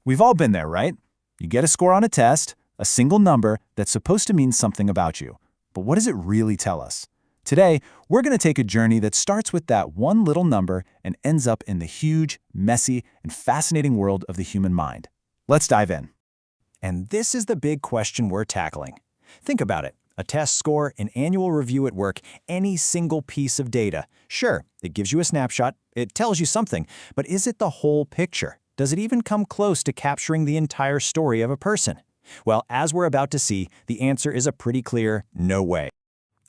We've all been there, right? You get a score on a test, a single number that's supposed to mean something about you. But what does it really tell us? Today, we're going to take a journey that starts with that one little number and ends up in the huge, messy, and fascinating world of the human mind. Let's dive in. And this is the big question we're tackling. Think about it. A test score, an annual review at work, any single piece of data. Sure, it gives you a snapshot, it tells you something, but is it the whole picture? Does it even come close to capturing the entire story of a person? Well, as we're about to see, the answer is a pretty clear no way.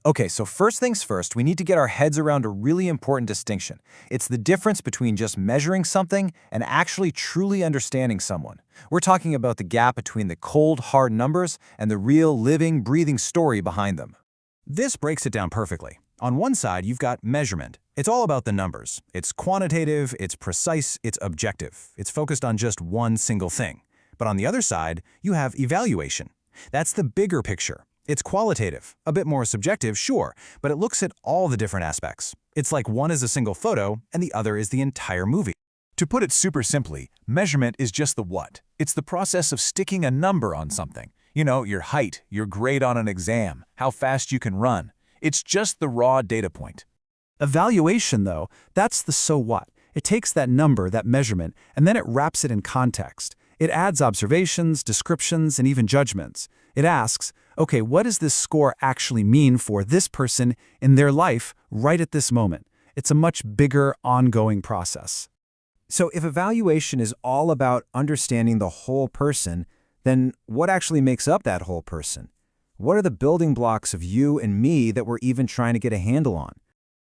Okay, so first things first, we need to get our heads around a really important distinction. It's the difference between just measuring something and actually truly understanding someone. We're talking about the gap between the cold, hard numbers and the real, living, breathing story behind them. This breaks it down perfectly. On one side, you've got measurement. It's all about the numbers. It's quantitative, it's precise, it's objective. It's focused on just one single thing. But on the other side, you have evaluation. That's the bigger picture. It's qualitative, a bit more subjective, sure, but it looks at all the different aspects. It's like one is a single photo and the other is the entire movie. To put it super simply, measurement is just the what. It's the process of sticking a number on something. You know, your height, your grade on an exam, how fast you can run. It's just the raw data point. Evaluation, though, that's the so what. It takes that number, that measurement, and then it wraps it in context. It adds observations, descriptions, and even judgments. It asks, okay, what does this score actually mean for this person in their life right at this moment? It's a much bigger, ongoing process. So if evaluation is all about understanding the whole person, then what actually makes up that whole person? What are the building blocks of you and me that we're even trying to get a handle on?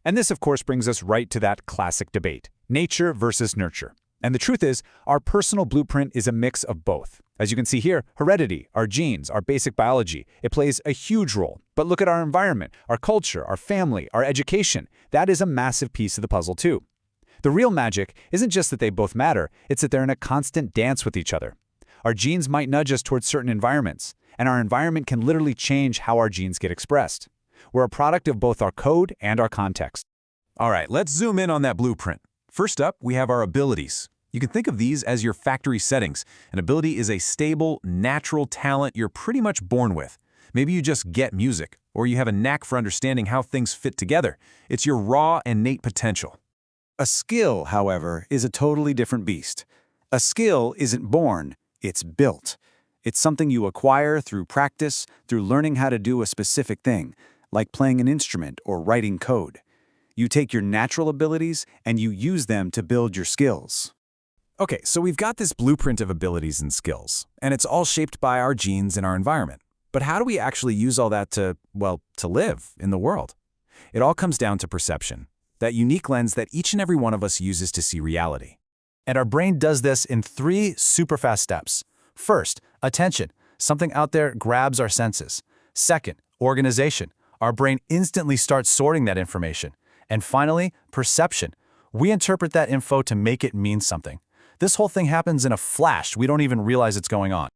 And this, of course, brings us right to that classic debate, nature versus nurture. And the truth is, our personal blueprint is a mix of both. As you can see here, heredity, our genes, our basic biology, it plays a huge role. But look at our environment, our culture, our family, our education. That is a massive piece of the puzzle too. The real magic isn't just that they both matter, it's that they're in a constant dance with each other. Our genes might nudge us towards certain environments, and our environment can literally change how our genes get expressed. We're a product of both our code and our context. All right, let's zoom in on that blueprint. First up, we have our abilities. You can think of these as your factory settings. An ability is a stable, natural talent you're pretty much born with. Maybe you just get music, or you have a knack for understanding how things fit together. It's your raw, innate potential. A skill, however, is a totally different beast. A skill isn't born, it's built. It's something you acquire through practice, through learning how to do a specific thing, like playing an instrument or writing code. You take your natural abilities and you use them to build your skills. Okay, so we've got this blueprint of abilities and skills, and it's all shaped by our genes and our environment. But how do we actually use all that to live in the world? It all comes down to perception, that unique lens that each and every one of us uses to see reality. And our brain does this in 3 super fast steps. First, attention. Something out there grabs our senses. Second, organization. Our brain instantly starts sorting that information. And finally, perception. We interpret that info to make it mean something. This whole thing happens in a flash. We don't even realize it's going on.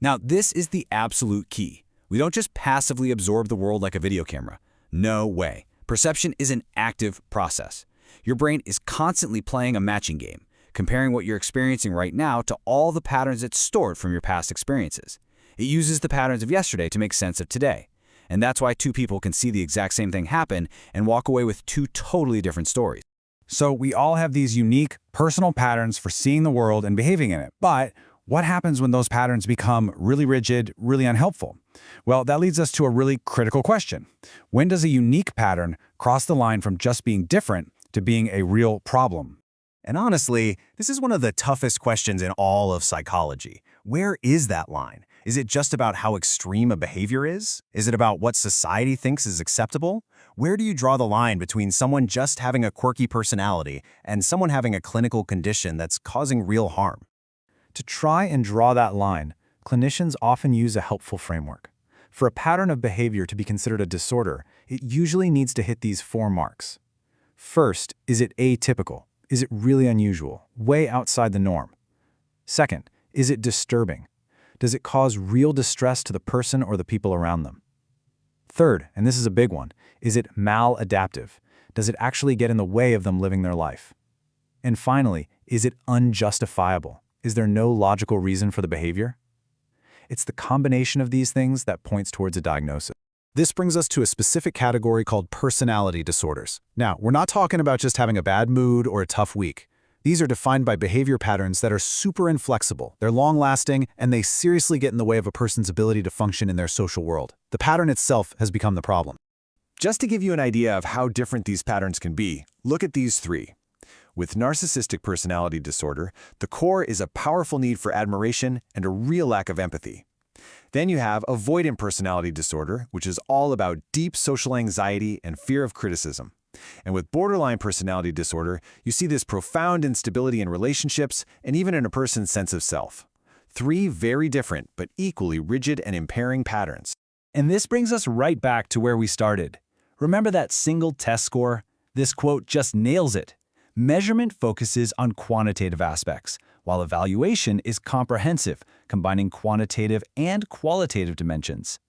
Now, this is the absolute key. We don't just passively absorb the world like a video camera. No way. Perception is an active process. Your brain is constantly playing a matching game, comparing what you're experiencing right now to all the patterns it's stored from your past experiences. It uses the patterns of yesterday to make sense of today. And that's why 2 people can see the exact same thing happen and walk away with 2 totally different stories. So we all have these unique, personal patterns for seeing the world and behaving in it. But what happens when those patterns become really rigid, really unhelpful? Well, that leads us to a really critical question. When does a unique pattern cross the line from just being different to being a real problem? And honestly, this is one of the toughest questions in all of psychology. Where is that line? Is it just about how extreme a behavior is? Is it about what society thinks is acceptable? Where do you draw the line between someone just having a quirky personality and someone having a clinical condition that's causing real harm? To try and draw that line, clinicians often use a helpful framework. For a pattern of behavior to be considered a disorder, it usually needs to hit these 4 marks. First, is it atypical? Is it really unusual, way outside the norm? Second, is it disturbing? Does it cause real distress to the person or the people around them? Third, and this is a big one, is it maladaptive? Does it actually get in the way of them living their life? And finally, is it unjustifiable? is there no logical reason for the behavior? It's the combination of these things that points towards a diagnosis. This brings us to a specific category called personality disorders. Now, we're not talking about just having a bad mood or a tough week. These are defined by behavior patterns that are super inflexible, they're long-lasting, and they seriously get in the way of a person's ability to function in their social world. The pattern itself has become the problem. Just to give you an idea of how different these patterns can be, look at these three. With narcissistic personality disorder, the core is a powerful need for admiration and a real lack of empathy. Then you have avoidant personality disorder, which is all about deep social anxiety and fear of criticism. And with borderline personality disorder, you see this profound instability in relationships and even in a person's sense of self. Three very different but equally rigid and impairing patterns. And this brings us right back to where we started. Remember that single test score? This quote just nails it. Measurement focuses on quantitative aspects, while evaluation is comprehensive, combining quantitative and qualitative dimensions.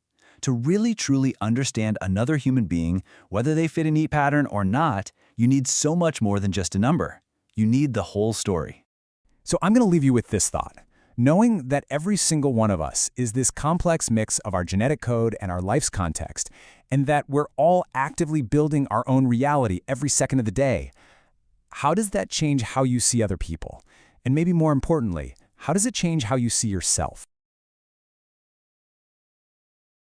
To really truly understand another human being, whether they fit a neat pattern or not, you need so much more than just a number. You need the whole story. So I'm going to leave you with this thought. Knowing that every single one of us is this complex mix of our genetic code and our life's context, and that we're all actively building our own reality every second of the day, how does that change how you see other people? And maybe more importantly, how does it change how you see yourself?